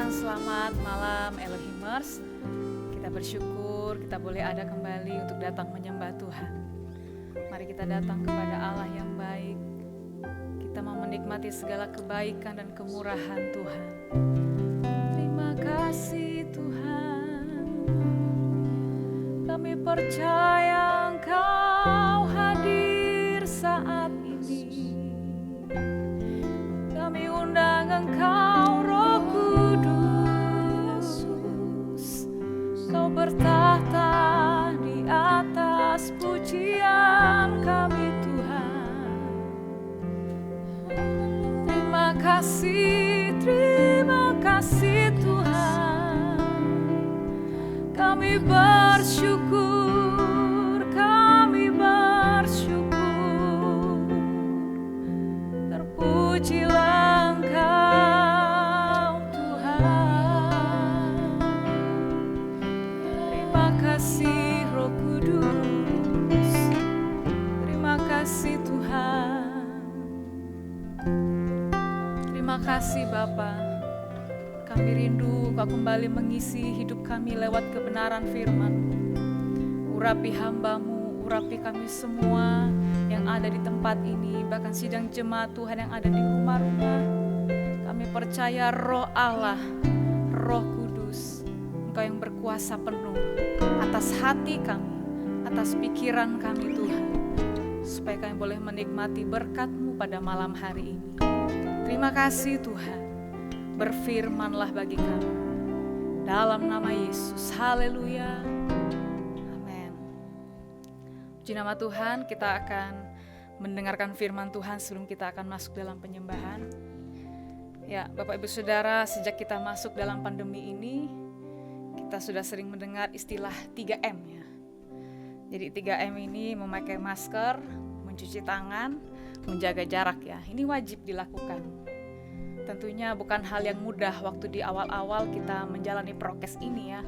Tuhan, selamat malam Elohimers. Kita bersyukur kita boleh ada kembali untuk datang menyembah Tuhan. Mari kita datang kepada Allah yang baik. Kita mau menikmati segala kebaikan dan kemurahan Tuhan. Terima kasih Tuhan. Kami percaya Engkau hadir saat ini. Kami undang Engkau Roh Kudus. Kau bertahta di atas pujian kami Tuhan. Terima kasih Tuhan. Kami bersyukur, terpujilah Engkau Tuhan. Terima kasih Roh Kudus. Terima kasih Tuhan. Terima kasih Bapa. Kami rindu Kau kembali mengisi hidup kami lewat kebenaran firman-Mu. Urapi hamba-Mu, urapi kami semua yang ada di tempat ini, bahkan sidang jemaat Tuhan yang ada di rumah-rumah. Kami percaya Roh Allah, Roh Kudus, Engkau yang berkuasa penuh atas hati kami, atas pikiran kami Tuhan, supaya kami boleh menikmati berkat-Mu pada malam hari ini. Terima kasih Tuhan, berfirmanlah bagi kami. Dalam nama Yesus, haleluya, amin. Puji nama Tuhan, kita akan mendengarkan firman Tuhan sebelum kita akan masuk dalam penyembahan. Ya, Bapak Ibu Saudara, sejak kita masuk dalam pandemi ini, kita sudah sering mendengar istilah 3M ya. Jadi 3M ini memakai masker, mencuci tangan, menjaga jarak ya. Ini wajib dilakukan. Tentunya bukan hal yang mudah waktu di awal-awal kita menjalani prokes ini ya.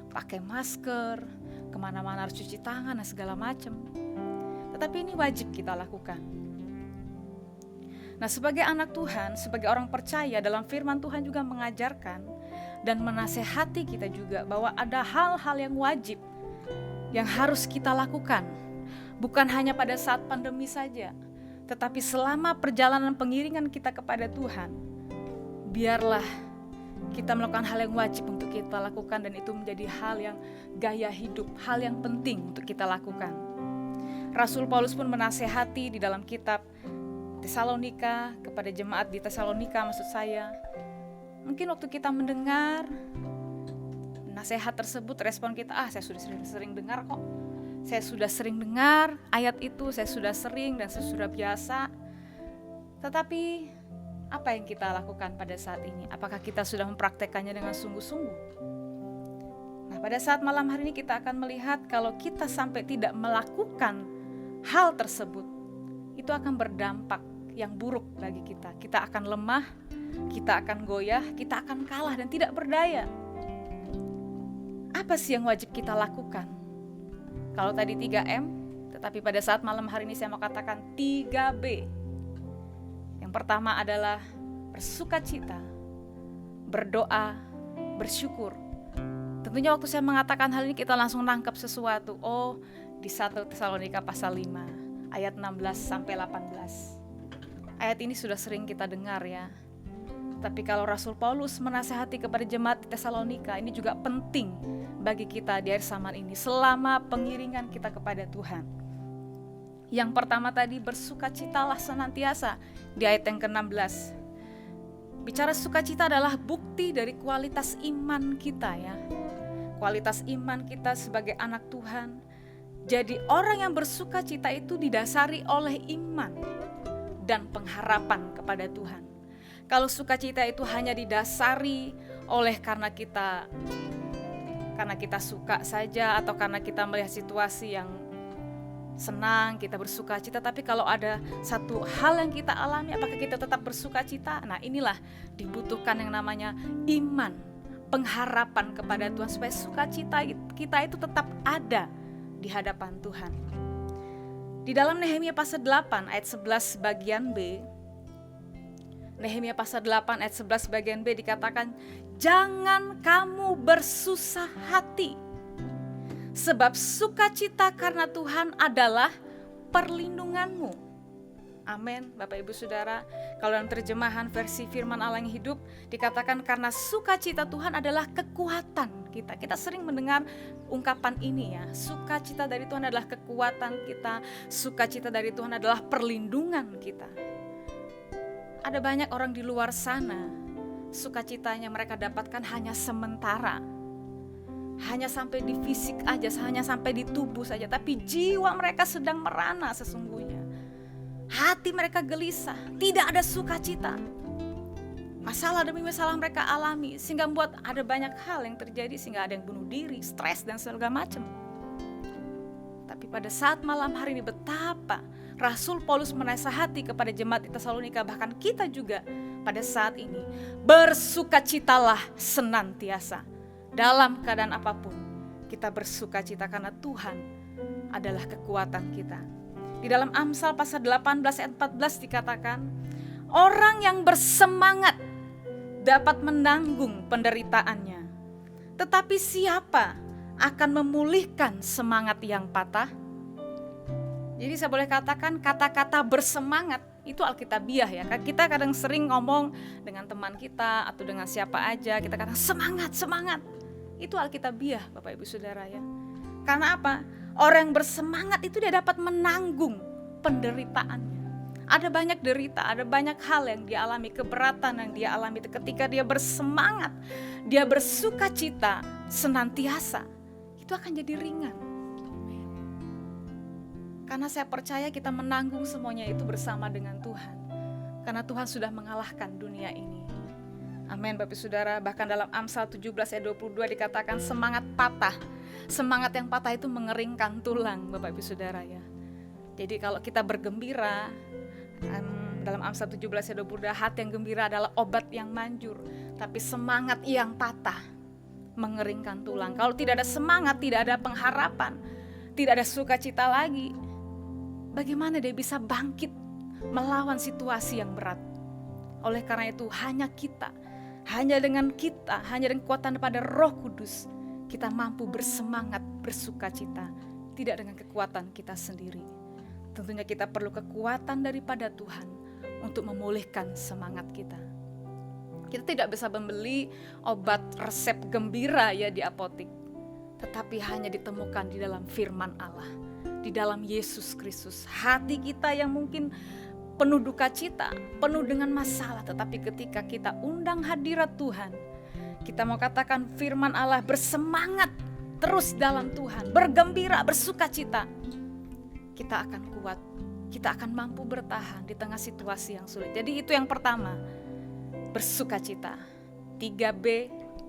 Pakai masker, kemana-mana harus cuci tangan dan segala macam. Tetapi ini wajib kita lakukan. Nah, sebagai anak Tuhan, sebagai orang percaya, dalam firman Tuhan juga mengajarkan dan menasehati kita juga bahwa ada hal-hal yang wajib yang harus kita lakukan. Bukan hanya pada saat pandemi saja, tetapi selama perjalanan pengiringan kita kepada Tuhan. Biarlah kita melakukan hal yang wajib untuk kita lakukan, dan itu menjadi hal yang gaya hidup, hal yang penting untuk kita lakukan. Rasul Paulus pun menasehati di dalam kitab Tesalonika kepada jemaat di Tesalonika, maksud saya. Mungkin waktu kita mendengar nasihat tersebut, respon kita, saya sudah sering dengar kok. Saya sudah sering dengar ayat itu, saya sudah sering dan saya sudah biasa. Tetapi apa yang kita lakukan pada saat ini? Apakah kita sudah mempraktekannya dengan sungguh-sungguh? Nah, pada saat malam hari ini kita akan melihat kalau kita sampai tidak melakukan hal tersebut, itu akan berdampak yang buruk bagi kita. Kita akan lemah, kita akan goyah, kita akan kalah dan tidak berdaya. Apa sih yang wajib kita lakukan? Kalau tadi 3M, tetapi pada saat malam hari ini saya mau katakan 3B. Yang pertama adalah bersukacita, berdoa, bersyukur. Tentunya waktu saya mengatakan hal ini kita langsung nangkap sesuatu. Oh, di 1 Tesalonika pasal 5 ayat 16 sampai 18. Ayat ini sudah sering kita dengar ya. Tapi kalau Rasul Paulus menasihati kepada jemaat di Tesalonika, ini juga penting bagi kita di akhir zaman ini selama pengiringan kita kepada Tuhan. Yang pertama tadi, bersukacitalah senantiasa di ayat yang ke-16. Bicara sukacita adalah bukti dari kualitas iman kita ya. Kualitas iman kita sebagai anak Tuhan. Jadi orang yang bersukacita itu didasari oleh iman dan pengharapan kepada Tuhan. Kalau sukacita itu hanya didasari oleh karena kita suka saja, atau karena kita melihat situasi yang senang, kita bersukacita. Tapi kalau ada satu hal yang kita alami, apakah kita tetap bersukacita? Nah, inilah dibutuhkan yang namanya iman, pengharapan kepada Tuhan, supaya sukacita kita itu tetap ada di hadapan Tuhan. Di dalam Nehemia pasal 8 ayat 11 bagian B, Nehemia pasal 8 ayat 11 bagian B dikatakan, jangan kamu bersusah hati. Sebab sukacita karena Tuhan adalah perlindunganmu. Amin, Bapak Ibu Saudara. Kalau dalam terjemahan versi Firman Allah yang hidup dikatakan karena sukacita Tuhan adalah kekuatan kita. Kita sering mendengar ungkapan ini ya. Sukacita dari Tuhan adalah kekuatan kita. Sukacita dari Tuhan adalah perlindungan kita. Ada banyak orang di luar sana, sukacitanya mereka dapatkan hanya sementara. Hanya sampai di fisik aja, hanya sampai di tubuh saja. Tapi jiwa mereka sedang merana sesungguhnya. Hati mereka gelisah, tidak ada sukacita. Masalah demi masalah mereka alami, sehingga membuat ada banyak hal yang terjadi, sehingga ada yang bunuh diri, stres dan segala macam. Tapi pada saat malam hari ini betapa Rasul Paulus menasihati kepada jemaat di Tesalonika, bahkan kita juga pada saat ini, bersukacitalah senantiasa. Dalam keadaan apapun, kita bersukacita karena Tuhan adalah kekuatan kita. Di dalam Amsal pasal 18 ayat 14 dikatakan, orang yang bersemangat dapat menanggung penderitaannya. Tetapi siapa akan memulihkan semangat yang patah? Jadi saya boleh katakan kata-kata bersemangat itu alkitabiah ya. Kita kadang sering ngomong dengan teman kita atau dengan siapa aja, kita katakan semangat, semangat. Itu alkitabiah Bapak Ibu Saudara ya. Karena apa? Orang yang bersemangat itu dia dapat menanggung penderitaannya. Ada banyak derita, ada banyak hal yang dia alami, keberatan yang dia alami. Ketika dia bersemangat, dia bersukacita senantiasa, itu akan jadi ringan. Karena saya percaya kita menanggung semuanya itu bersama dengan Tuhan. Karena Tuhan sudah mengalahkan dunia ini. Amin Bapak Saudara. Bahkan dalam Amsal 17 ayat 22 dikatakan semangat patah. Semangat yang patah itu mengeringkan tulang Bapak Ibu Saudara ya. Jadi kalau kita bergembira, dalam Amsal 17 ayat 22, hati yang gembira adalah obat yang manjur. Tapi semangat yang patah mengeringkan tulang. Kalau tidak ada semangat, tidak ada pengharapan, tidak ada sukacita lagi, bagaimana dia bisa bangkit melawan situasi yang berat? Oleh karena itu hanya dengan kekuatan pada Roh Kudus, kita mampu bersemangat, bersukacita, tidak dengan kekuatan kita sendiri. Tentunya kita perlu kekuatan daripada Tuhan untuk memulihkan semangat kita. Kita tidak bisa membeli obat resep gembira ya di apotik, tetapi hanya ditemukan di dalam firman Allah, di dalam Yesus Kristus. Hati kita yang mungkin penuh duka cita, penuh dengan masalah, tetapi ketika kita undang hadirat Tuhan, kita mau katakan firman Allah, bersemangat terus dalam Tuhan, bergembira, bersukacita, kita akan kuat, kita akan mampu bertahan di tengah situasi yang sulit. Jadi itu yang pertama, bersukacita. 3B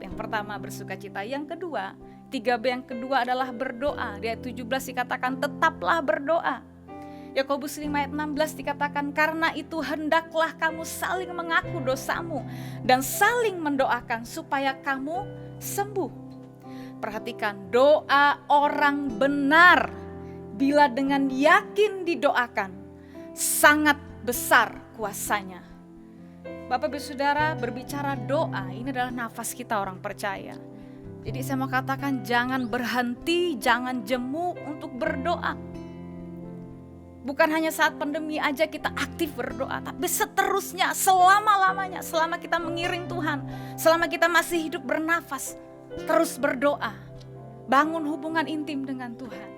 yang pertama bersukacita. Yang kedua, 3B yang kedua adalah berdoa. Di ayat 17 dikatakan tetaplah berdoa. Yakobus 5 ayat 16 dikatakan, karena itu hendaklah kamu saling mengaku dosamu dan saling mendoakan supaya kamu sembuh. Perhatikan, doa orang benar bila dengan yakin didoakan sangat besar kuasanya. Bapak Ibu Saudara, berbicara doa ini adalah nafas kita orang percaya. Jadi saya mau katakan jangan berhenti, jangan jemu untuk berdoa. Bukan hanya saat pandemi aja kita aktif berdoa, tapi seterusnya, selama-lamanya, selama kita mengiring Tuhan, selama kita masih hidup bernafas, terus berdoa. Bangun hubungan intim dengan Tuhan.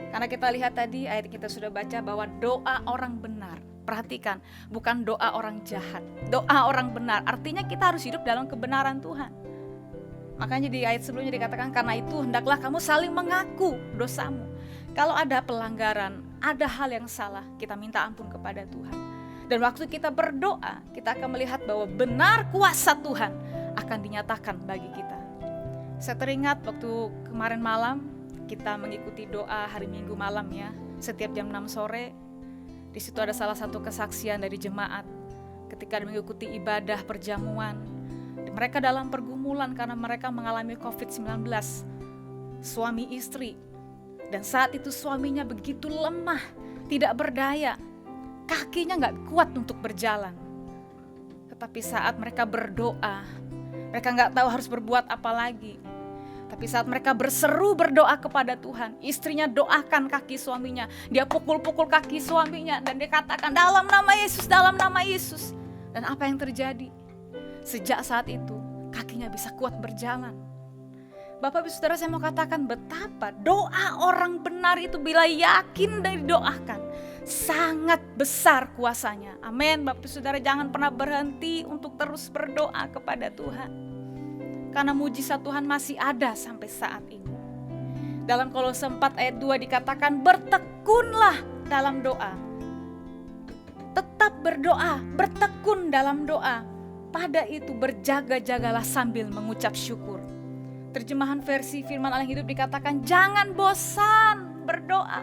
Karena kita lihat tadi ayat kita sudah baca bahwa doa orang benar. Perhatikan, bukan doa orang jahat, doa orang benar. Artinya kita harus hidup dalam kebenaran Tuhan. Makanya di ayat sebelumnya dikatakan, karena itu hendaklah kamu saling mengaku dosamu. Kalau ada pelanggaran, ada hal yang salah, kita minta ampun kepada Tuhan. Dan waktu kita berdoa, kita akan melihat bahwa benar kuasa Tuhan akan dinyatakan bagi kita. Saya teringat waktu kemarin malam, kita mengikuti doa hari Minggu malam ya, setiap jam 6 sore. Di situ ada salah satu kesaksian dari jemaat ketika mengikuti ibadah perjamuan. Mereka dalam pergumulan karena mereka mengalami COVID-19, suami istri. Dan saat itu suaminya begitu lemah, tidak berdaya, kakinya gak kuat untuk berjalan. Tetapi saat mereka berdoa, mereka gak tahu harus berbuat apa lagi. Tapi saat mereka berseru berdoa kepada Tuhan, istrinya doakan kaki suaminya, dia pukul-pukul kaki suaminya, dan dia katakan, dalam nama Yesus, dalam nama Yesus. Dan apa yang terjadi? Sejak saat itu kakinya bisa kuat berjalan. Bapak Ibu Saudara, saya mau katakan betapa doa orang benar itu bila yakin dan didoakan sangat besar kuasanya. Amin. Bapak Ibu Saudara, jangan pernah berhenti untuk terus berdoa kepada Tuhan, karena mujizat Tuhan masih ada sampai saat ini. Dalam Kolose 4 ayat 2 dikatakan, bertekunlah dalam doa. Tetap berdoa, bertekun dalam doa. Pada itu berjaga-jagalah sambil mengucap syukur. Terjemahan versi Firman Allah Hidup dikatakan, jangan bosan berdoa.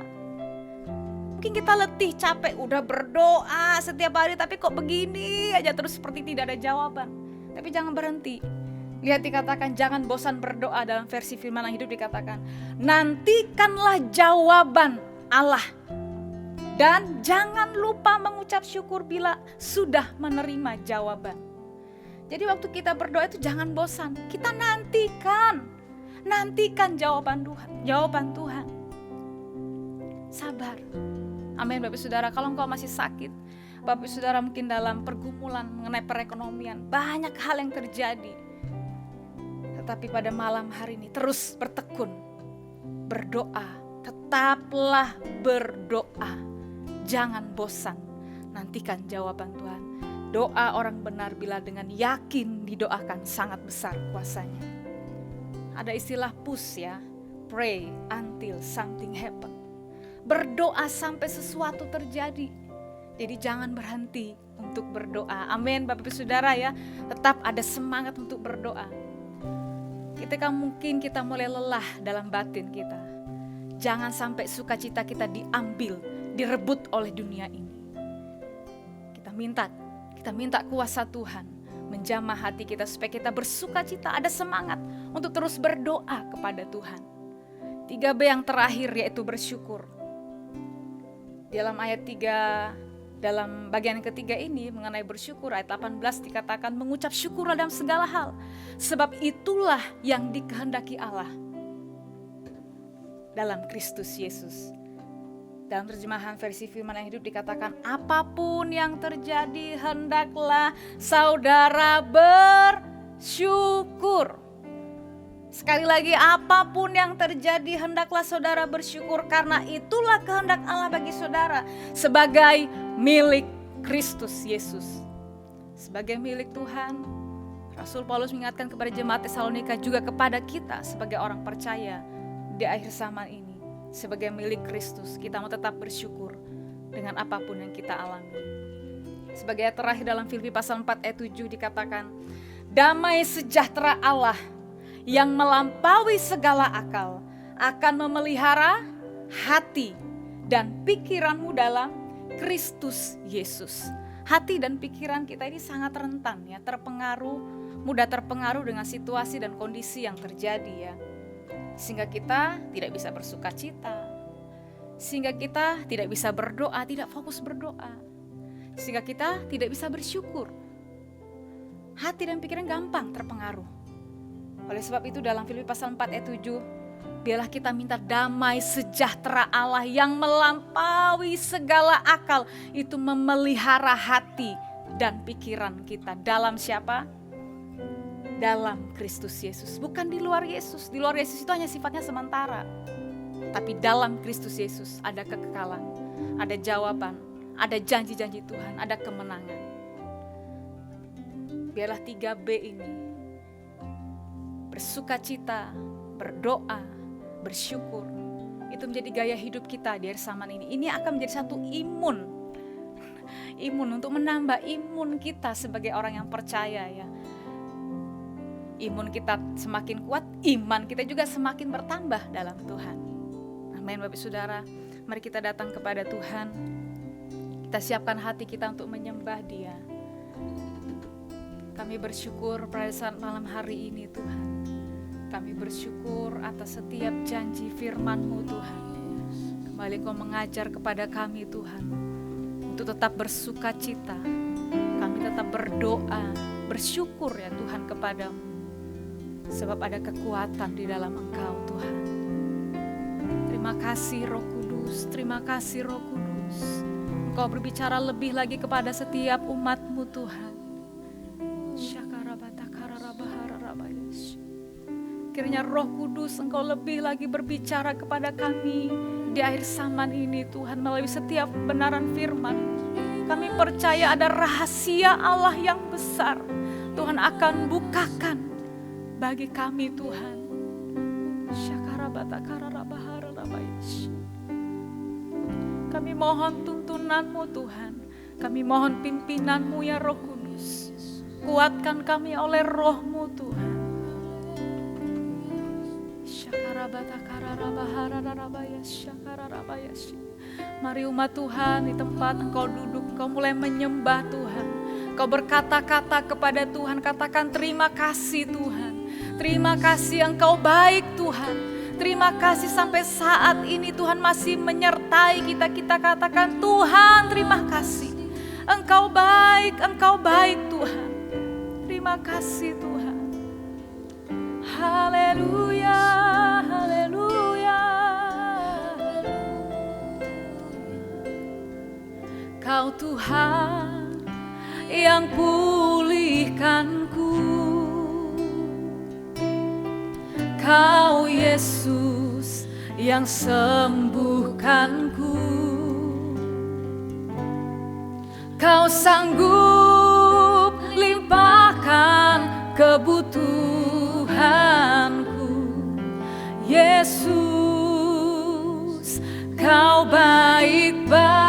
Mungkin kita letih, capek, udah berdoa setiap hari, tapi kok begini aja terus, seperti tidak ada jawaban. Tapi jangan berhenti. Lihat dikatakan, jangan bosan berdoa. Dalam versi Firman Allah Hidup dikatakan, nantikanlah jawaban Allah. Dan jangan lupa mengucap syukur bila sudah menerima jawaban. Jadi waktu kita berdoa itu jangan bosan. Kita nantikan jawaban Tuhan. Sabar. Amin. Bapak Saudara, kalau engkau masih sakit, Bapak Saudara mungkin dalam pergumulan mengenai perekonomian, banyak hal yang terjadi. Tetapi pada malam hari ini terus bertekun, berdoa, tetaplah berdoa. Jangan bosan, nantikan jawaban Tuhan. Doa orang benar bila dengan yakin didoakan sangat besar kuasanya. Ada istilah push ya, pray until something happen. Berdoa sampai sesuatu terjadi. Jadi jangan berhenti untuk berdoa. Amin Bapak Ibu Saudara ya, tetap ada semangat untuk berdoa. Ketika mungkin kita mulai lelah dalam batin kita, jangan sampai sukacita kita diambil, direbut oleh dunia ini. Kita minta kuasa Tuhan menjamah hati kita supaya kita bersukacita, ada semangat untuk terus berdoa kepada Tuhan. 3B yang terakhir yaitu bersyukur. Dalam ayat 3, dalam bagian ketiga ini mengenai bersyukur, ayat 18 dikatakan mengucap syukur dalam segala hal, sebab itulah yang dikehendaki Allah dalam Kristus Yesus. Dalam terjemahan versi Firman yang Hidup dikatakan, apapun yang terjadi hendaklah saudara bersyukur. Sekali lagi, apapun yang terjadi hendaklah saudara bersyukur, karena itulah kehendak Allah bagi saudara sebagai milik Kristus Yesus. Sebagai milik Tuhan, Rasul Paulus mengingatkan kepada jemaat Tesalonika, juga kepada kita sebagai orang percaya di akhir zaman ini. Sebagai milik Kristus, kita mau tetap bersyukur dengan apapun yang kita alami. Sebagai ayat terakhir dalam Filipi pasal 4 ayat 7 dikatakan, damai sejahtera Allah yang melampaui segala akal akan memelihara hati dan pikiranmu dalam Kristus Yesus. Hati dan pikiran kita ini sangat rentan ya, mudah terpengaruh dengan situasi dan kondisi yang terjadi ya. Sehingga kita tidak bisa bersukacita, sehingga kita tidak bisa berdoa, tidak fokus berdoa, sehingga kita tidak bisa bersyukur. Hati dan pikiran gampang terpengaruh. Oleh sebab itu dalam Filipi pasal 4 ayat 7, biarlah kita minta damai sejahtera Allah yang melampaui segala akal, itu memelihara hati dan pikiran kita dalam siapa? Dalam Kristus Yesus, bukan di luar Yesus. Di luar Yesus itu hanya sifatnya sementara. Tapi dalam Kristus Yesus ada kekekalan, ada jawaban, ada janji-janji Tuhan, ada kemenangan. Biarlah 3B ini, bersukacita, berdoa, bersyukur, itu menjadi gaya hidup kita di akhir zaman ini. Ini akan menjadi satu imun untuk menambah imun kita sebagai orang yang percaya ya. Imun kita semakin kuat, iman kita juga semakin bertambah dalam Tuhan. Amin Bapak Saudara, mari kita datang kepada Tuhan. Kita siapkan hati kita untuk menyembah Dia. Kami bersyukur pada saat malam hari ini Tuhan. Kami bersyukur atas setiap janji firman-Mu Tuhan. Kembali Kau mengajar kepada kami Tuhan, untuk tetap bersukacita. Kami tetap berdoa, bersyukur ya Tuhan kepadamu. Sebab ada kekuatan di dalam Engkau Tuhan. Terima kasih Roh Kudus, terima kasih Roh Kudus. Engkau berbicara lebih lagi kepada setiap umat-Mu Tuhan. Kiranya Roh Kudus Engkau lebih lagi berbicara kepada kami di akhir zaman ini Tuhan, melalui setiap kebenaran firman. Kami percaya ada rahasia Allah yang besar Tuhan akan bukakan bagi kami Tuhan. Kami mohon tuntunan-Mu Tuhan, kami mohon pimpinan-Mu ya Roh Kudus. Kuatkan kami oleh Roh-Mu Tuhan. Mari umat Tuhan di tempat Engkau duduk, Engkau mulai menyembah Tuhan. Engkau berkata-kata kepada Tuhan, katakan terima kasih Tuhan. Terima kasih Engkau baik Tuhan. Terima kasih sampai saat ini Tuhan masih menyertai kita. Kita katakan Tuhan terima kasih. Engkau baik Tuhan. Terima kasih Tuhan. Haleluya, haleluya. Kau Tuhan yang pulihkanku, Kau Yesus yang sembuhkanku. Kau sanggup limpahkan kebutuhanku, Yesus, Kau baik bagiku.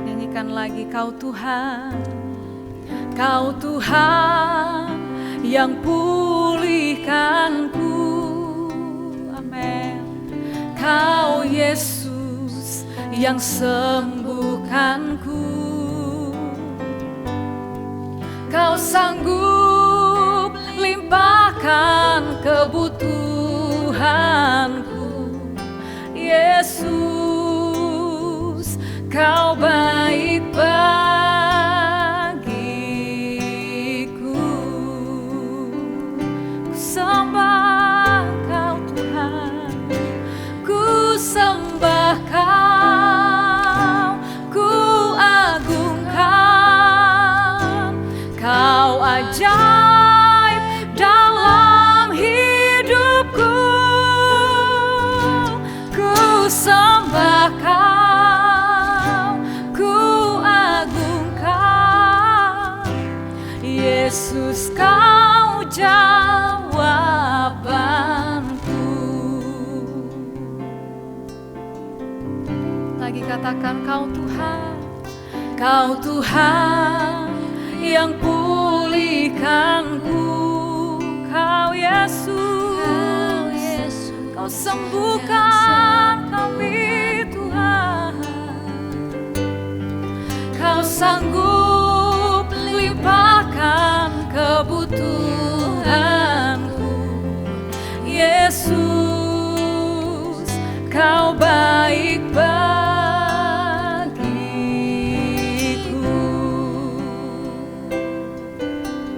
Nyanyikan lagi, Kau Tuhan, Kau Tuhan yang pulihkanku. Amin. Kau Yesus yang sembuhkanku. Kau sanggup limpahkan kebutuhanku, Yesus, Kau baik bagiku. Ku sembah Kau Tuhan, ku sembah Kau, ku agungkan Kau ajaib dalam hidupku. Ku sembah Kau, ku agungkan Yesus, Kau jawabanku. Lagi katakan, Kau Tuhan, Kau Tuhan yang pulihkanku. Kau Yesus, Kau sembuhkan kami Tuhan. Kau sanggup limpahkan kebutuhanku, Yesus, Kau baik bagiku.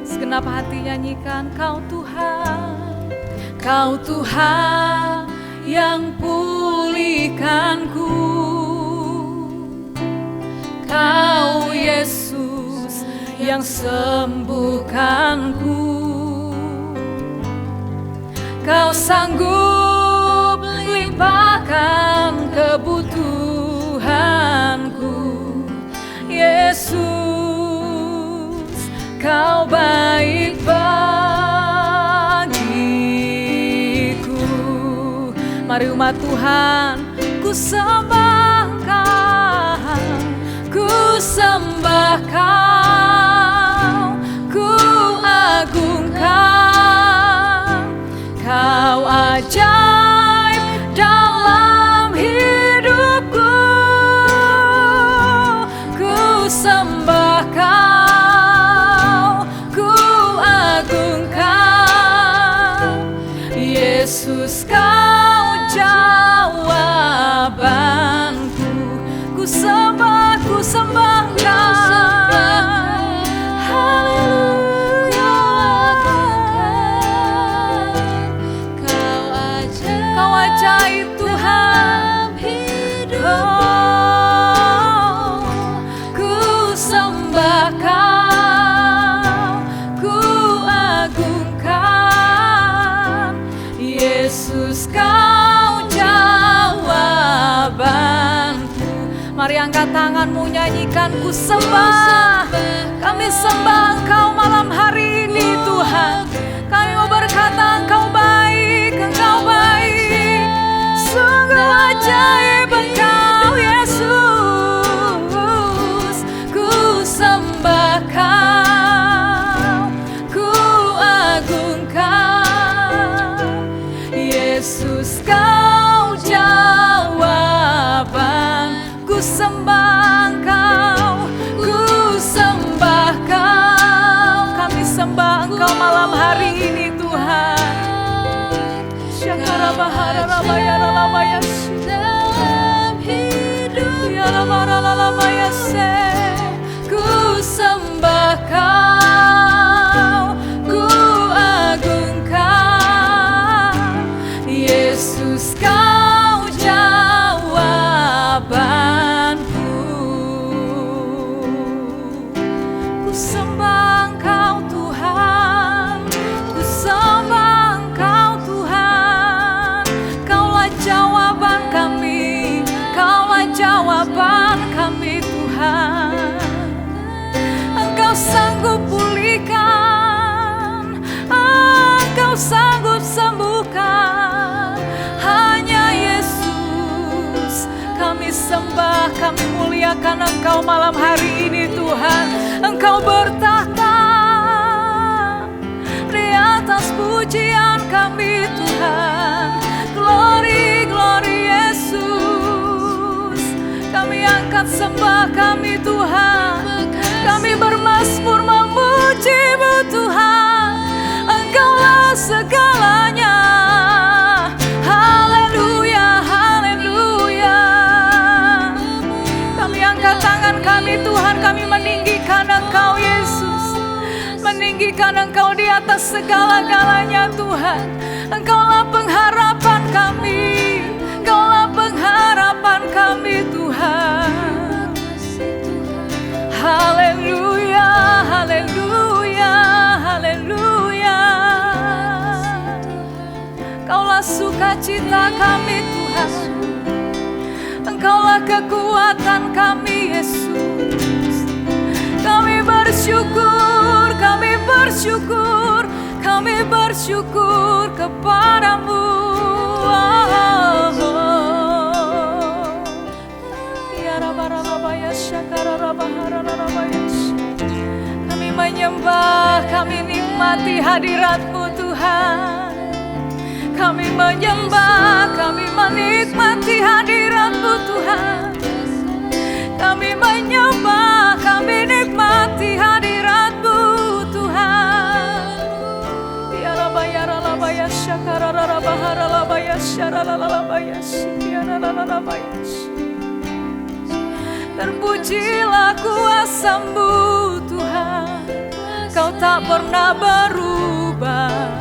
Segenap hati nyanyikan, Kau Tuhan, Kau Tuhan yang pulihkanku. Kau Yesus yang sembuhkanku. Kau sanggup limpahkan kebutuhanku, Yesus, Kau baik bagiku. Mari umat Tuhan, ku sembah Kau, ku sembah Kau, ku agungkan Kau ajaib dalam hidupku. Ku sembah Kau, ku agungkan Yesus, Kau jawab sembah Kau ajaib Tuhan. Oh, ku sembah Kau, ku agungkan Yesus, Kau jawabanku. Mari angkat tanganmu, nyanyikan ku sembah. Kami sembah Engkau malam hari ini Tuhan. Kami mau berkata Engkau baik, Engkau baik. Sungguh ajaib Engkau Yesus. Ku sembah Kau, ku agungkan Yesus, Kau jawaban. Ku sembah Engkau, ku sembah Kau. Kami sembah Engkau malam hari ini Tuhan. Syakara bahara rabaya rabaya dalam hidup ya rabaya se. Ku sembah Kau, ku agungkan Yesus, Kau jawabanku. Ku sembah Engkau Tuhan, ku sembah Engkau Tuhan. Kaulah jawaban kami, Kaulah jawaban kami Tuhan. Engkau sanggup pulihkan, Engkau sanggup sembuhkan. Hanya Yesus kami sembah, kami muliakan Engkau malam hari ini Tuhan. Engkau bertahta di atas pujian kami Tuhan. Glory, glory Yesus. Kami angkat sembah kami Tuhan. Kami bermazmur memuji-Mu Tuhan. Engkaulah segalanya. Haleluya, haleluya. Kami angkat tangan kami Tuhan. Kami meninggikan Engkau Yesus. Meninggikan Engkau di atas segala-galanya Tuhan. Engkaulah pengharapan kami. Engkaulah pengharapan kami Tuhan. Haleluya, haleluya, haleluya. Engkaulah sukacita kami Tuhan. Engkaulah kekuatan kami Yesus. Kami bersyukur, kami bersyukur, kami bersyukur kepadamu. Kami menyembah, kami nikmati hadirat-Mu Tuhan. Kami menyembah, kami menikmati hadirat-Mu Tuhan. Kami menyembah, kami nikmati hadirat-Mu Tuhan. Ya Rabaya Rabaya Syakara Rabahara Rabaya Syarala Rabaya Syara Rabaya. Terpujilah kuasa-Mu Tuhan. Kau tak pernah berubah,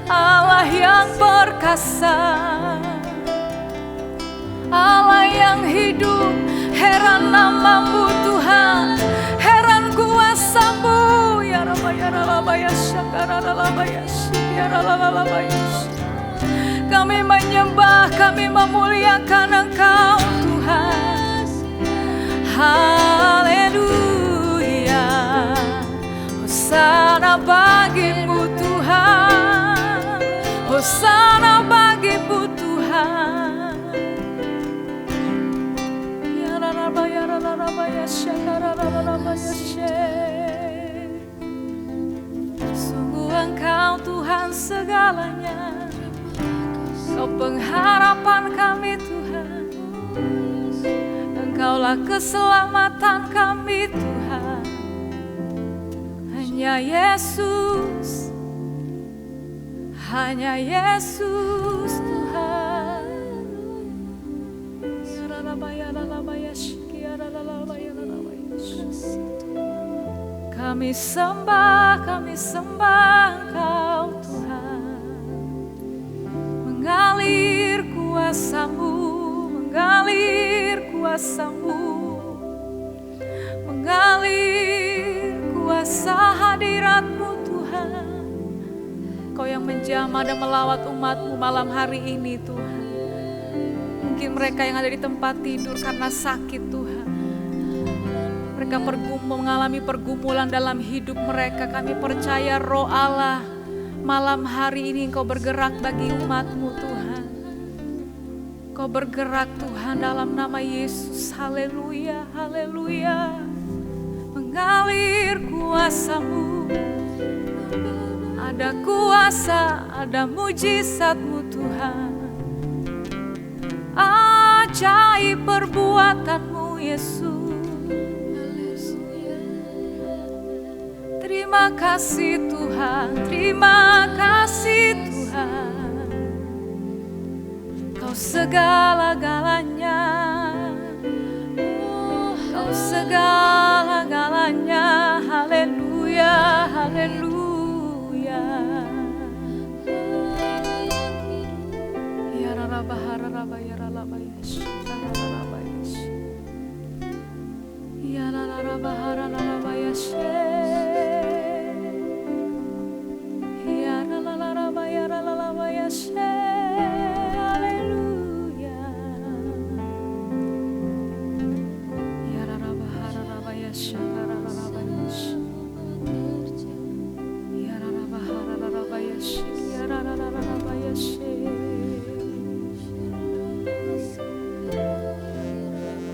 Allah yang perkasa, Allah yang hidup. Heran nama-Mu Tuhan, heran kuasa-Mu. Ya Rabaya Rabaya Syakara Rabaya Syara Rabaya. Kami menyembah, kami memuliakan Engkau Tuhan. Haleluya, Hosana bagi-Mu Tuhan, Hosana bagi-Mu Tuhan. Ya Rabaya Rabaya Syakara Rabaya Syekh. Sungguh Engkau Tuhan segalanya, Kau pengharapan kami Tuhan. Engkaulah keselamatan kami Tuhan. Hanya Yesus, hanya Yesus Tuhan. Ya Rabaya Rabaya Syakara Rabaya. Kami sembah Engkau Tuhan. Mengalir kuasa-Mu, mengalir kuasa-Mu, mengalir kuasa hadirat-Mu Tuhan. Kau yang menjamah dan melawat umat-Mu malam hari ini Tuhan. Mungkin mereka yang ada di tempat tidur karena sakit Tuhan. Mereka mengalami pergumulan dalam hidup mereka. Kami percaya Roh Allah malam hari ini Engkau bergerak bagi umat-Mu Tuhan. Kau bergerak Tuhan dalam nama Yesus. Haleluya, haleluya. Mengalir kuasa-Mu. Ada kuasa, ada mujizat-Mu Tuhan. Ajaib perbuatan-Mu Yesus. Terima kasih Tuhan, terima kasih Tuhan. Kau segala-galanya, Kau segala-galanya. Haleluya, haleluya. Ya raraba hararaba ya raraba yesh, raraba yesh. Ya raraba hararaba yesh.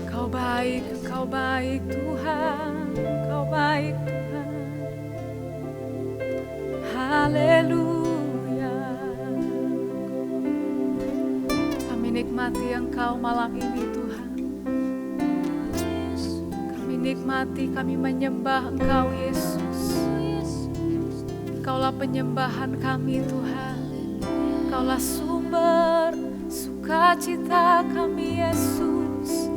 Kau baik Tuhan, Kau baik Tuhan. Haleluya. Kami nikmati Engkau malam ini Tuhan. Kami nikmati, kami menyembah Engkau Yesus. Engkaulah penyembahan kami Tuhan. Engkaulah sumber sukacita kami Yesus.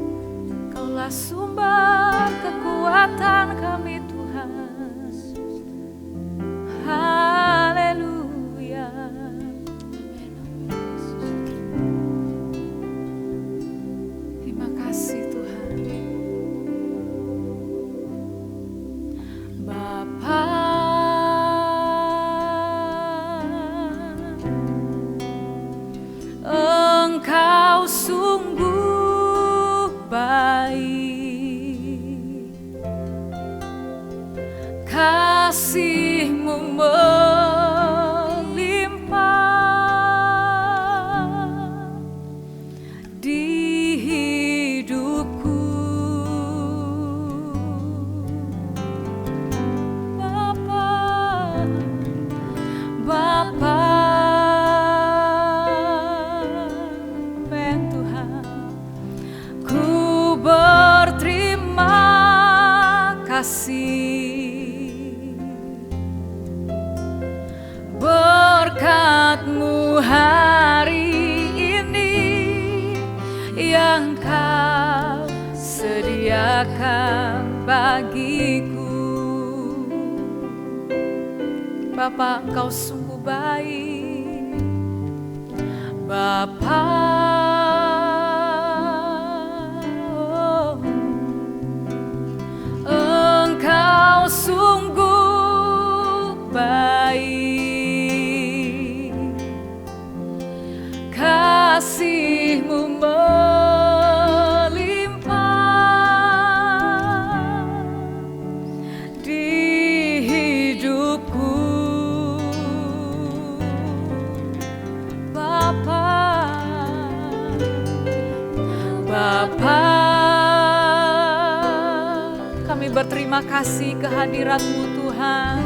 Engkaulah sumber kekuatan kami Tuhan. Haleluya. Terima kasih Tuhan. Bapa, Engkau sungguh baik, kasih-Mu melimpah di hidupku. Bapa, Bapa, berterima kasih berkat-Mu hari ini yang Kau sediakan bagiku. Bapa, Engkau sungguh baik. Bapa, Engkau sungguh baik, kasih-Mu melimpah di hidupku. Bapa, Bapa, kami berterima kasih kehadirat-Mu Tuhan.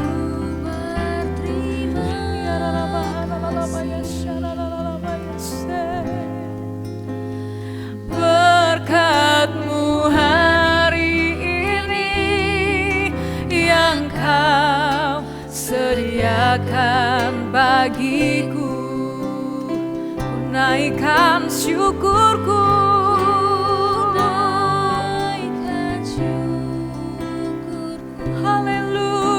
Berkat-Mu hari ini yang Kau sediakan bagiku. Ku naikkan syukurku. Haleluya.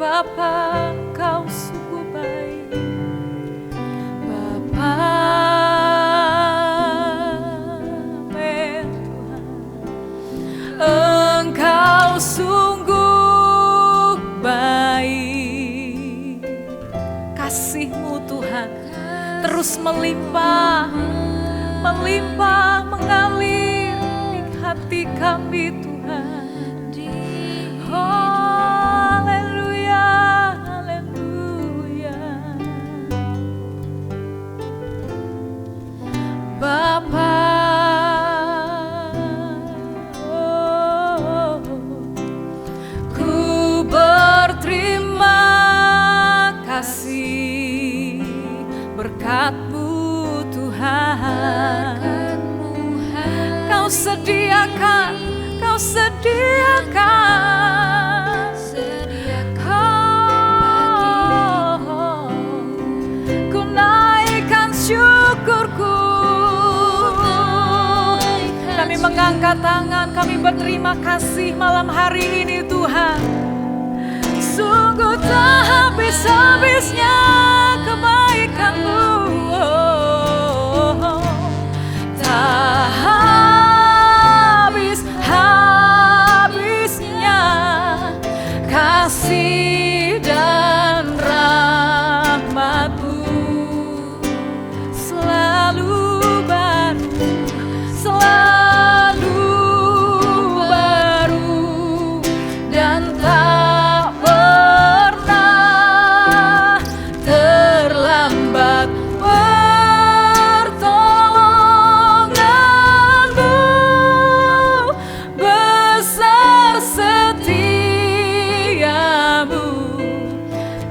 Bapa, Engkau sungguh baik. Bapa, amin Tuhan. Engkau sungguh baik. Kasih-Mu Tuhan terus melimpah, melimpah, mengalir di hati kami Tuhan. Haleluya, haleluya. Bapa, ku berterima kasih berkat-Mu Tuhan. Kau sediakan, Kau sediakan. Ku naikkan syukurku. Kami mengangkat tangan, kami berterima kasih malam hari ini Tuhan. Sungguh tak habis-habisnya kebaikan-Mu. Tak habis-habisnya kasih dan rahmat-Mu. Selalu baru, selalu baru, dan tak pernah terlambat. Pertolongan-Mu besar, setia-Mu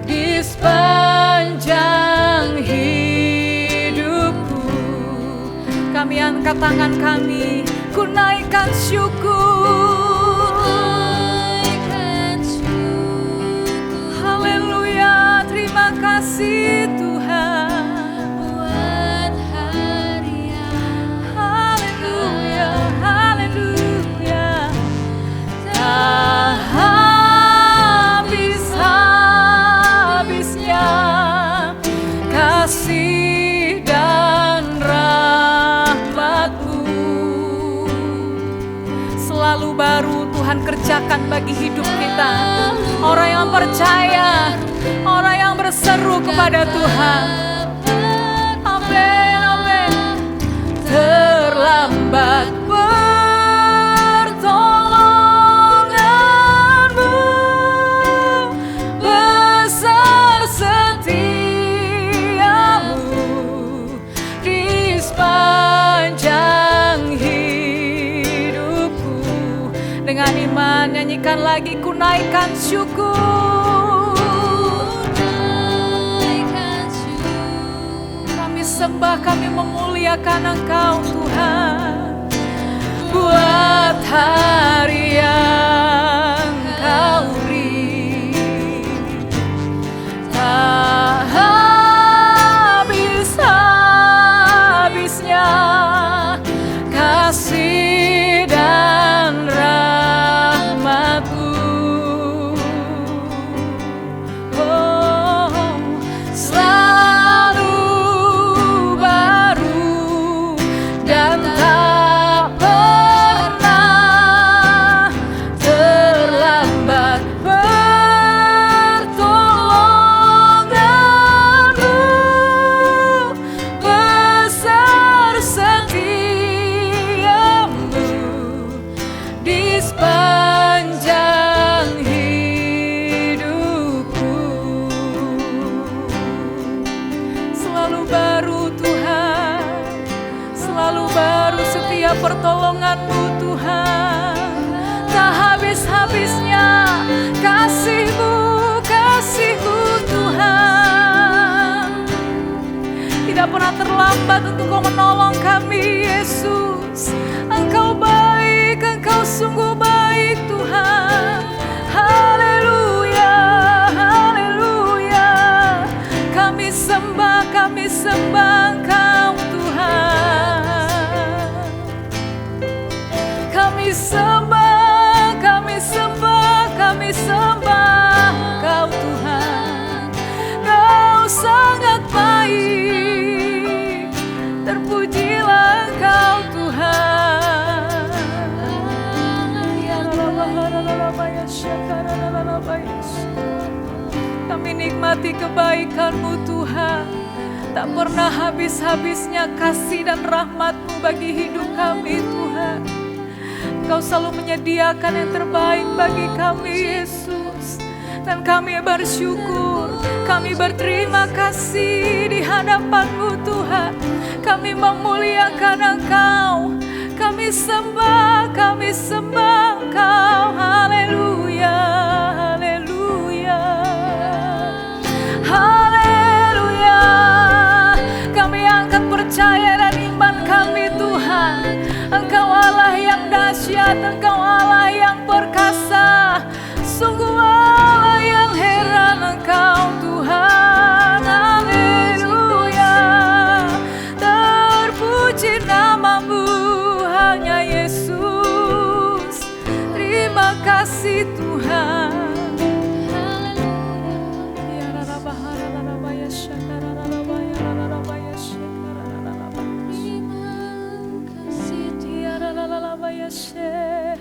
di sepanjang hidupku. Kami angkat tangan kami, ku naikkan syukur. Haleluya, terima kasih Tuhan buat hari yang haleluya, haleluya. Tak habis-habisnya kasih dan rahmat-Mu. Selalu baru Tuhan kerjakan bagi hidup kita. Orang yang percaya, orang yang berseru kepada Tuhan. Amin, amin. Terlambat pertolongan-Mu besar, setia-Mu di sepanjang hidupku. Dengan iman nyanyikan lagi, ku naikkan syukur. Kami sembah, kami memuliakan Engkau Tuhan buat hari yang Kau beri. Tak habis-habisnya kasih dan rahmat-Mu. Oh, selalu baru dan tak pernah terlambat. Pertolongan-Mu besar, setia-Mu di sepanjang hidupku. Selalu baru Tuhan, selalu baru setiap pertolongan-Mu Tuhan. Tak habis-habisnya kasih-Mu, kasih-Mu Tuhan. Tidak pernah terlambat untuk Kau menolong kami Yesus. Engkau baik, Engkau sungguh baik Tuhan. Haleluya, haleluya. Kami sembah Engkau Tuhan. Kami sembah Engkau Tuhan. Kami nikmati kebaikan-Mu Tuhan. Tak pernah habis-habisnya kasih dan rahmat-Mu bagi hidup kami Tuhan. Engkau selalu menyediakan yang terbaik bagi kami Yesus. Dan kami bersyukur, kami berterima kasih di hadapan-Mu Tuhan. Kami memuliakan Engkau, kami sembah Engkau. Haleluya, haleluya, haleluya. Kami angkat percaya dan iman kami Tuhan. Engkau Allah yang dahsyat, Engkau Allah yang perkasa. Sungguh Allah yang heran Engkau Tuhan. Haleluya. Terpuji nama-Mu hanya Yesus. Terima kasih Tuhan.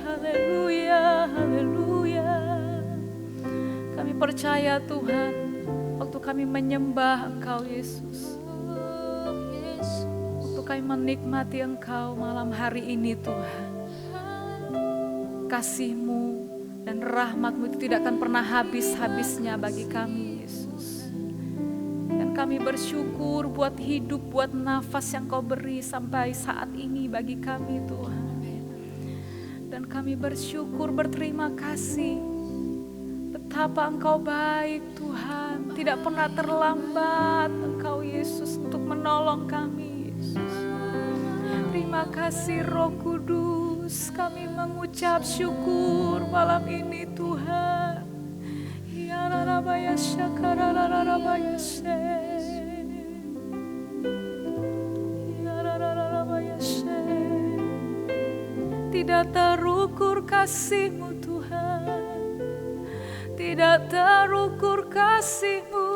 Haleluya, haleluya. Kami percaya Tuhan, waktu kami menyembah Engkau Yesus, waktu kami menikmati Engkau malam hari ini Tuhan, kasih-Mu dan rahmat-Mu itu tidak akan pernah habis-habisnya bagi kami Yesus. Dan kami bersyukur buat hidup, buat nafas yang Kau beri sampai saat ini bagi kami Tuhan. Dan kami bersyukur, berterima kasih. Betapa Engkau baik Tuhan. Tidak pernah terlambat Engkau Yesus untuk menolong kami Yesus. Terima kasih Roh Kudus. Kami mengucap syukur malam ini Tuhan. Ya Rabaya Syakara Rabaya Tidak terukur kasih-Mu Tuhan. Tidak terukur kasih-Mu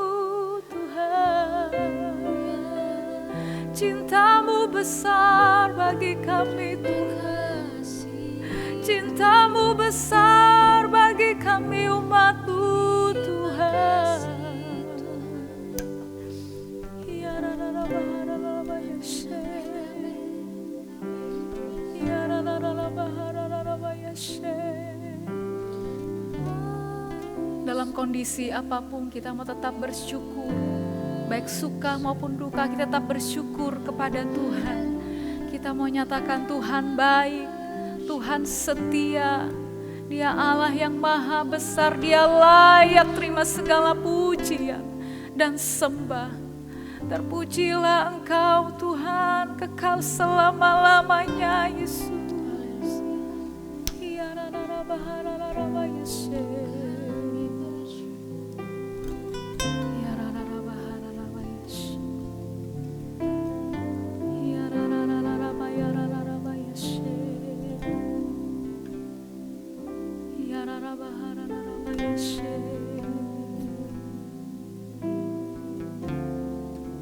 Tuhan. Cinta-Mu besar bagi kami Tuhan. Cinta-Mu besar bagi kami umat-Mu Tuhan. Ya Rabaya Dalam kondisi apapun kita mau tetap bersyukur. Baik suka maupun duka kita tetap bersyukur kepada Tuhan. Kita mau nyatakan Tuhan baik, Tuhan setia. Dia Allah yang maha besar, Dia layak terima segala pujian dan sembah. Terpujilah Engkau Tuhan kekal selama-lamanya Yesus.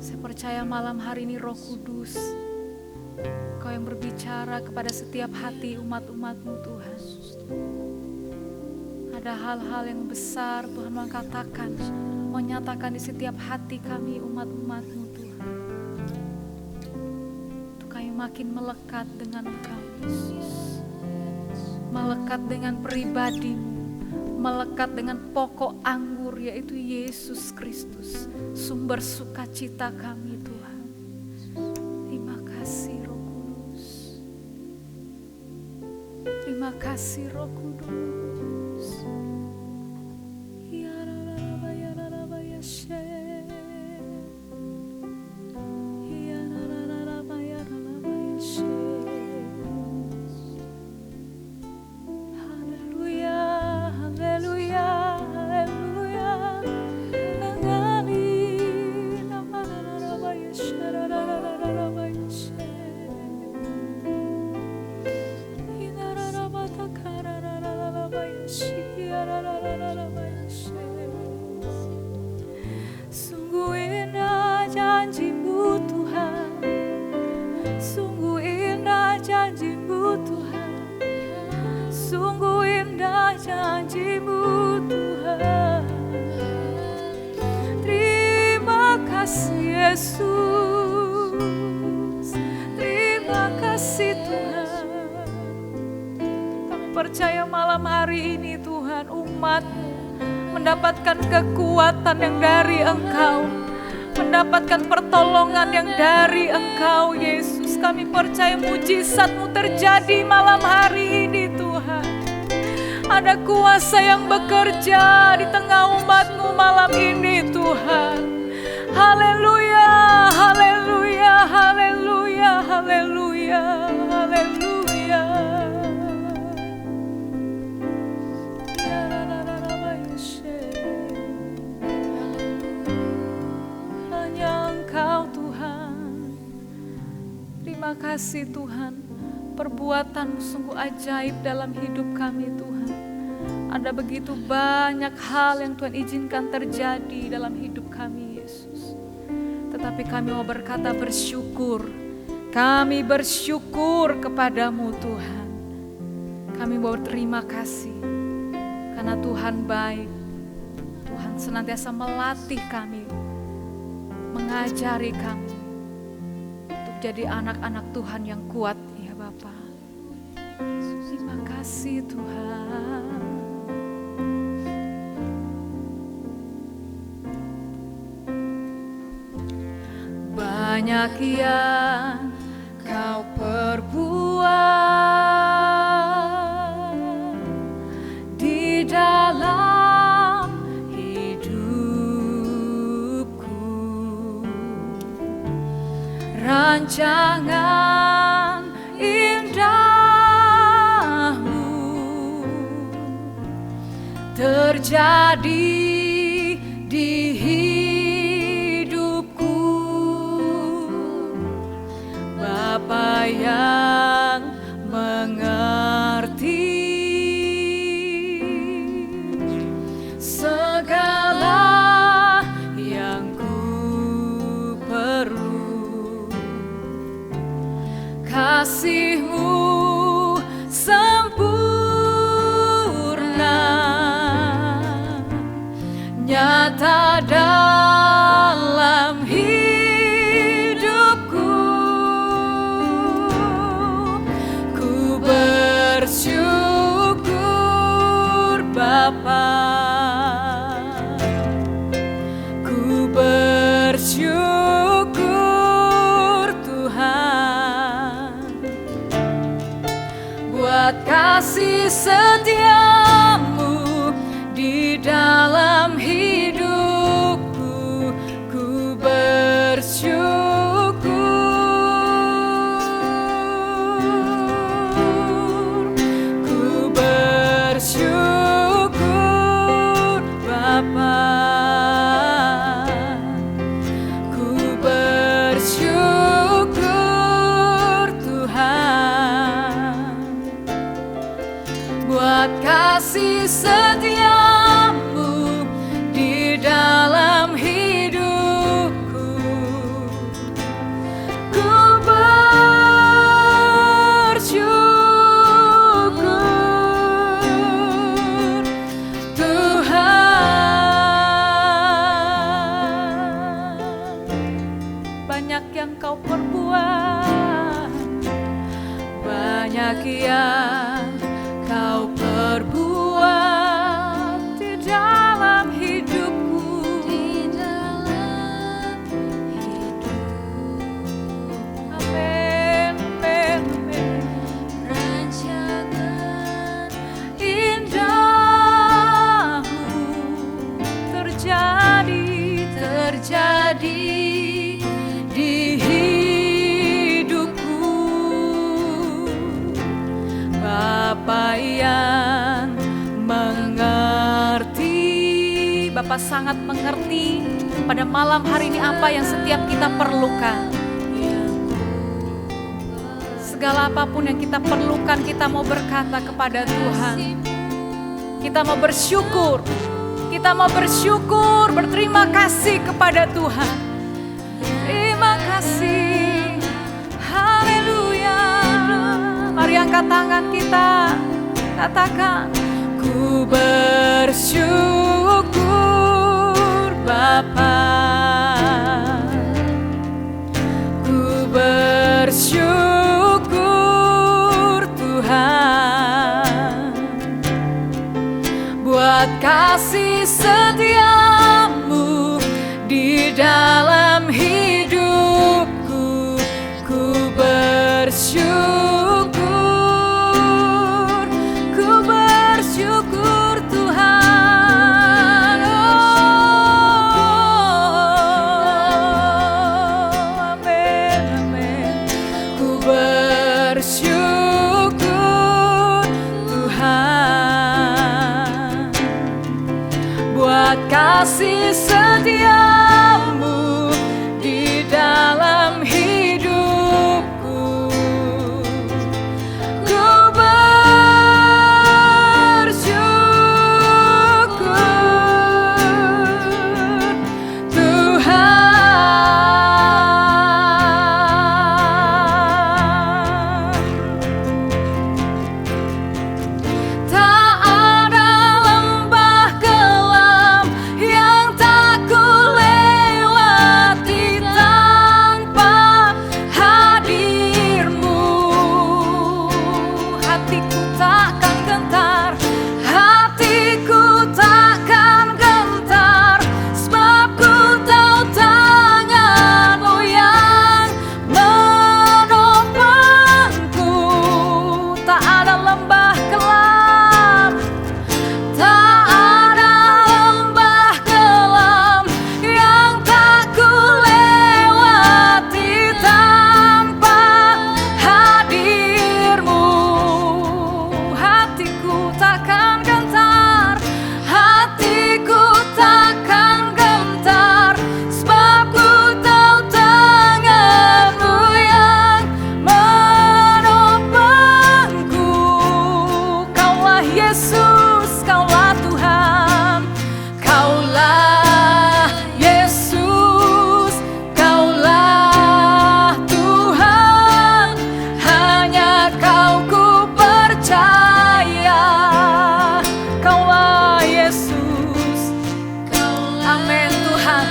Saya percaya malam hari ini Roh Kudus, Kau yang berbicara kepada setiap hati umat-umat-Mu Tuhan. Ada hal-hal yang besar Tuhan mau katakan, mau nyatakan di setiap hati kami umat-umat-Mu Tuhan. Untuk kami makin melekat dengan Engkau Yesus. Melekat dengan pribadi-Mu, melekat dengan pokok anggur yaitu Yesus Kristus, sumber sukacita kami Tuhan. Terima kasih Roh Kudus. Terima kasih Roh Kudus. Ya Rabba ya Rabba ya Syekh. Ya Rabba ya Rabba ya Syekh. Haleluya, haleluya, haleluya. Nangani nama Rabba ya Syekh, Rabba ya Syekh. Ina Rabba takara Rabba Yesus. Terima kasih Tuhan. Kami percaya malam hari ini Tuhan, umat-Mu mendapatkan kekuatan yang dari Engkau, mendapatkan pertolongan yang dari Engkau Yesus. Kami percaya mujizat-Mu terjadi malam hari ini Tuhan. Ada kuasa yang bekerja di tengah umat-Mu malam ini Tuhan. Haleluya, haleluya, haleluya, haleluya, haleluya. Hanya Engkau Tuhan. Terima kasih Tuhan. Perbuatan-Mu sungguh ajaib dalam hidup kami Tuhan. Ada begitu banyak hal yang Tuhan izinkan terjadi dalam hidup kami Yesus. Tetapi kami mau berkata bersyukur. Kami bersyukur kepadamu Tuhan. Kami mau berterima kasih. Karena Tuhan baik. Tuhan senantiasa melatih kami. Mengajari kami. Untuk jadi anak-anak Tuhan yang kuat ya Bapa. Terima kasih Tuhan. Banyak yang Kau perbuat di dalam hidupku. Rancangan indahmu terjadi di hidupku. Bapa yang mengerti segala yang ku perlu. Kasih-Mu sempurna, nyata dalam hidupku. Ku bersyukur Bapa. Ku bersyukur Tuhan buat kasih setia-Mu di dalam hidupku. Ku bersyukur. Ku bersyukur Bapa. Ku bersyukur Tuhan buat kasih setia-Mu di dalam hidupku. Ku bersyukur Tuhan. Banyak yang Kau perbuat, banyak yang Kau perbuat di dalam hidupku. Di dalam hidupku. Amin, amin, amin. Rancangan indahmu terjadi di hidupku. Bapa yang mengerti. Bapa sangat mengerti pada malam hari ini apa yang setiap kita perlukan. Segala apapun yang kita perlukan, kita mau berkata kepada Tuhan. Kita mau bersyukur. Kita mau bersyukur, berterima kasih kepada Tuhan. Terima kasih. Haleluya. Mari angkat tangan kita. Katakan, ku bersyukur Bapa. dalam hidupku, ku bersyukur, ku bersyukur Tuhan. Oh, amin, amin. Ku bersyukur Tuhan buat kasih setiamu di dalam hidupku. Ku bersyukur Tuhan. Tak ada lembah kelam yang tak kulewati tanpa hadirmu. Hatiku takkan gentar, hatiku takkan gentar, sebab ku tahu tanganmu yang menopangku. Tak ada lembah kelam, tak ada lembah kelam yang tak kulewati tanpa hadirmu. Hatiku takkan gentar, hatiku takkan gentar, sebab ku tahu tanganmu yang menopangku. Kaulah Yesus, kaulah Tuhan, kaulah Yesus, kaulah Tuhan. Hanya Kau ku percaya, kaulah Yesus. Amin Tuhan,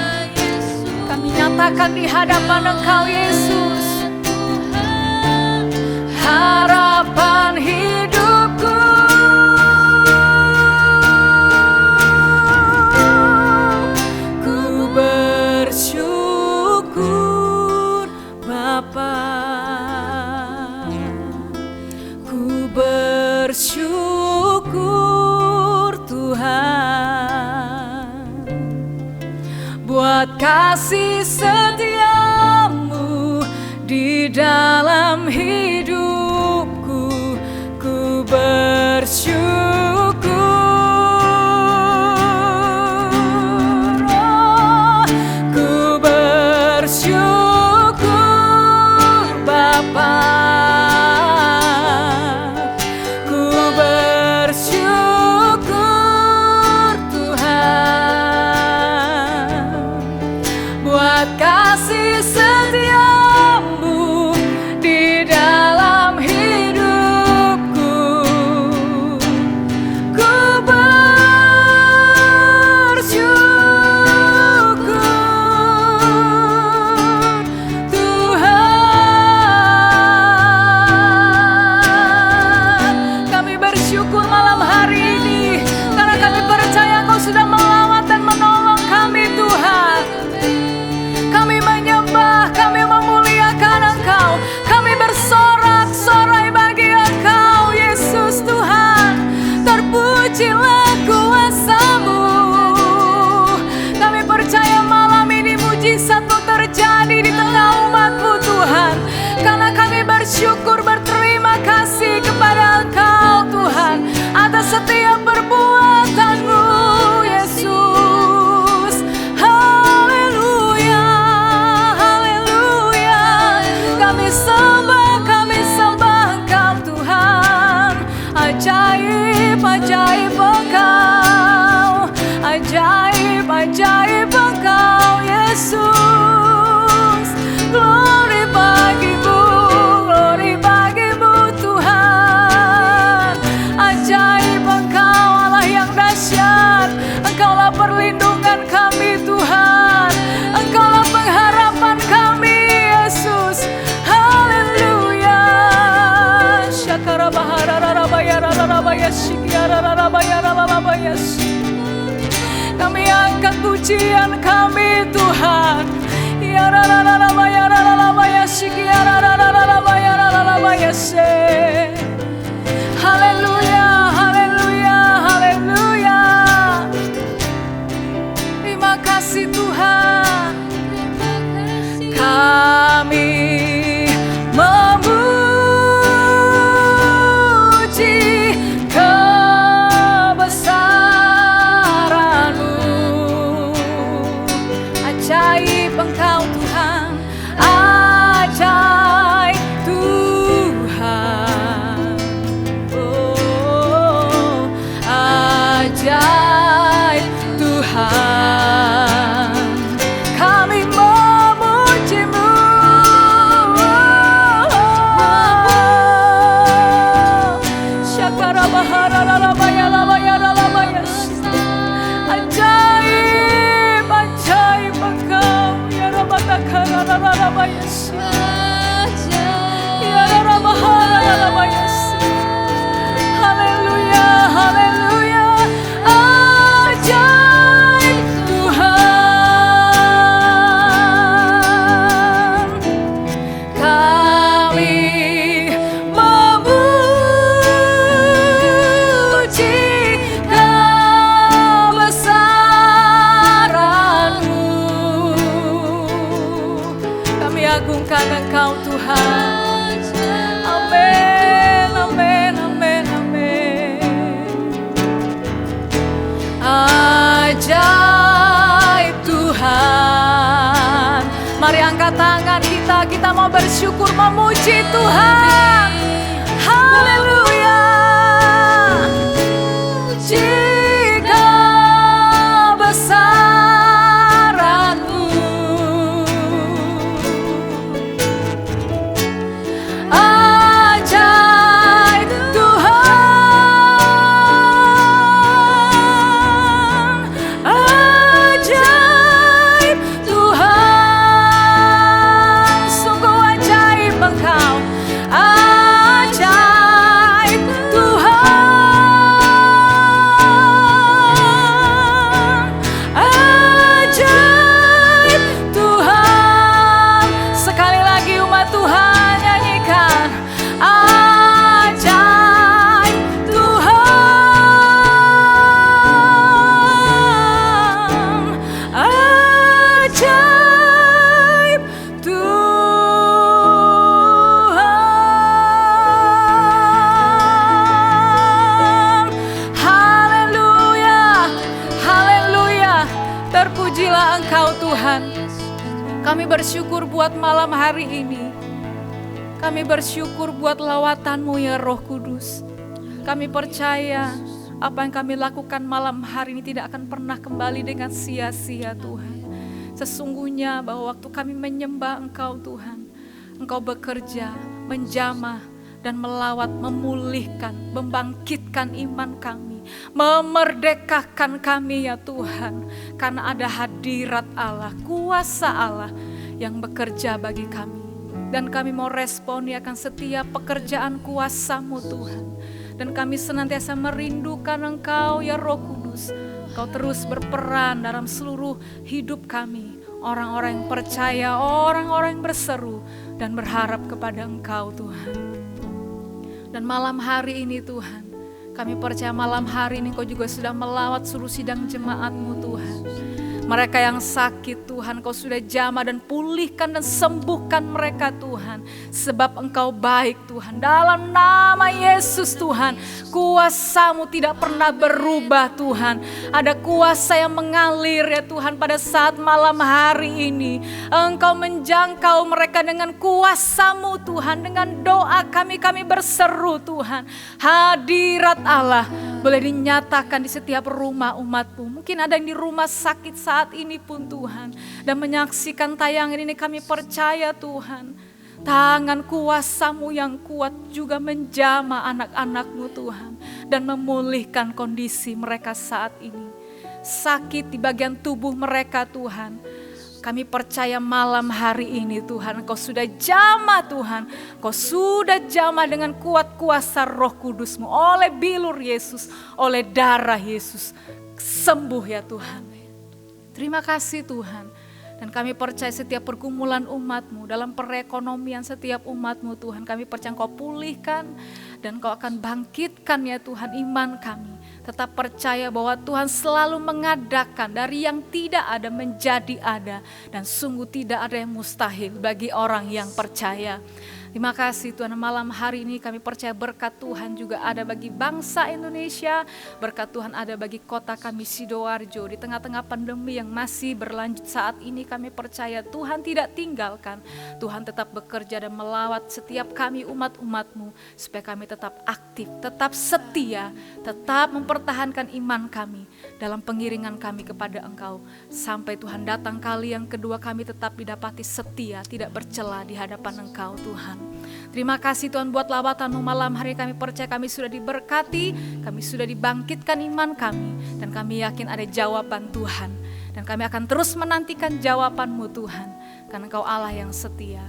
kami nyatakan di hadapan Engkau Yesus, harapan hidupku. Ku bersyukur Bapa, ku bersyukur Tuhan buat kasih setiamu di dalam hidupku. Ku bersyukur, oh, ku bersyukur Bapa, ku bersyukur Tuhan buat kasih setiamu di dalam hidupku. Ku bersyukur Tuhan. Kami bersyukur malam hari ini karena kami percaya Engkau sudah melawat dan menolong kami Tuhan. Kami menyembah, kami memuliakan Engkau, kami bersorak-sorai bagi Engkau Yesus Tuhan. Terpujilah kuasa-Mu. Kami percaya malam ini mujizat-Mu terjadi di tengah umat-Mu Tuhan. Karena kami bersyukur, berterima kasih kepada Engkau Tuhan atas setiap perbuatan-Mu Yesus. Haleluya, haleluya. Kami sembah Engkau Tuhan. Ajaib, ajaib Engkau, ajaib, ajaib Engkau Yesus. Glory bagimu, glory bagimu Tuhan. Ajaib Engkau, Allah yang dahsyat. Engkaulah perlindungan kami Tuhan, Engkaulah pengharapan kami Yesus. Haleluya. Syakara bahara rabaya rabaya syikiara rabaya rabaya. Kami angkat pujian kami Tuhan. kasih Tuhan. Kami memuji kebesaran-Mu. Ajaib Engkau Tuhan, ajaib Tuhan. Oh, ajaib Tuhan. Kami memuji-Mu. Ajaib, ajaib Engkau, ya Rabatakarararabayasi, ya Rabaharabayasi. Haleluya, haleluya. Ajaib Tuhan. Kami memuji kebesaran-Mu. Kami agungkan Engkau Tuhan. Amin, amin, amin, amin. Ajaib Tuhan. Mari angkat tangan kita mau bersyukur memuji Tuhan. Haleluya. Jika besaran-Mu, ajaib Tuhan, ajaib Tuhan, sungguh ajaib Engkau, ajaib Tuhan, ajaib Tuhan. Sekali lagi umat Tuhan nyanyikan, ajaib Tuhan, ajaib Tuhan. Haleluya, haleluya. Terpujilah Engkau Tuhan. Kami bersyukur buat malam hari ini. Kami bersyukur buat lawatan-Mu ya Roh Kudus. Kami percaya apa yang kami lakukan malam hari ini tidak akan pernah kembali dengan sia-sia Tuhan. Sesungguhnya bahwa waktu kami menyembah Engkau Tuhan, Engkau bekerja, menjamah dan melawat, memulihkan, membangkitkan iman kami, memerdekakan kami ya Tuhan. Karena ada hadirat Allah, kuasa Allah yang bekerja bagi kami. Dan kami mau responi akan setiap pekerjaan kuasa-Mu Tuhan. Dan kami senantiasa merindukan Engkau ya Roh Kudus. Engkau terus berperan dalam seluruh hidup kami. Orang-orang yang percaya, orang-orang yang berseru dan berharap kepada Engkau Tuhan. Dan malam hari ini Tuhan, kami percaya malam hari ini Engkau juga sudah melawat seluruh sidang jemaat-Mu Tuhan. Mereka yang sakit Tuhan, Engkau sudah jamah dan pulihkan dan sembuhkan mereka Tuhan. Sebab Engkau baik Tuhan. Dalam nama Yesus Tuhan, kuasa-Mu tidak pernah berubah Tuhan. Ada kuasa yang mengalir ya Tuhan pada saat malam hari ini. Engkau menjangkau mereka dengan kuasa-Mu Tuhan. Dengan doa kami berseru Tuhan. Hadirat Allah boleh dinyatakan di setiap rumah umat-Mu. Mungkin ada yang di rumah sakit saat ini pun Tuhan. Dan menyaksikan tayangan ini kami percaya Tuhan. Tangan kuasa-Mu yang kuat juga menjamah anak-anak-Mu Tuhan. Dan memulihkan kondisi mereka saat ini. Sakit di bagian tubuh mereka Tuhan. Kami percaya malam hari ini Tuhan, Engkau sudah jamah Tuhan. Engkau sudah jamah dengan kuat kuasa Roh Kudus-Mu. Oleh bilur Yesus, oleh darah Yesus. Sembuh ya Tuhan. Terima kasih Tuhan. Dan kami percaya setiap pergumulan umat-Mu, dalam perekonomian setiap umat-Mu Tuhan, kami percaya Engkau pulihkan dan Engkau akan bangkitkan ya Tuhan iman kami. Tetap percaya bahwa Tuhan selalu mengadakan dari yang tidak ada menjadi ada. Dan sungguh tidak ada yang mustahil bagi orang yang percaya. Terima kasih Tuhan, malam hari ini kami percaya berkat Tuhan juga ada bagi bangsa Indonesia. Berkat Tuhan ada bagi kota kami Sidoarjo. Di tengah-tengah pandemi yang masih berlanjut saat ini, kami percaya Tuhan tidak tinggalkan. Tuhan tetap bekerja dan melawat setiap kami umat-umat-Mu. Supaya kami tetap aktif, tetap setia, tetap mempertahankan iman kami dalam pengiringan kami kepada Engkau. Sampai Tuhan datang kali yang kedua, kami tetap didapati setia, tidak bercela di hadapan Engkau Tuhan. Terima kasih Tuhan buat lawatan-Mu malam hari. Kami percaya kami sudah diberkati, kami sudah dibangkitkan iman kami, dan kami yakin ada jawaban Tuhan. Dan kami akan terus menantikan jawaban-Mu Tuhan, karena Engkau Allah yang setia,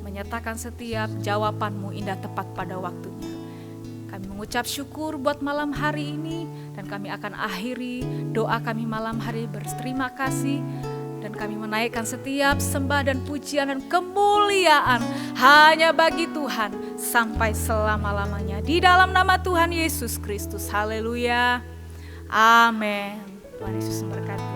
menyatakan setiap jawaban-Mu indah tepat pada waktunya. Kami mengucap syukur buat malam hari ini, dan kami akan akhiri doa kami malam hari berterima kasih. Dan kami menaikkan setiap sembah dan pujian dan kemuliaan hanya bagi Tuhan sampai selama-lamanya. Di dalam nama Tuhan Yesus Kristus. Haleluya. Amin. Tuhan Yesus memberkati.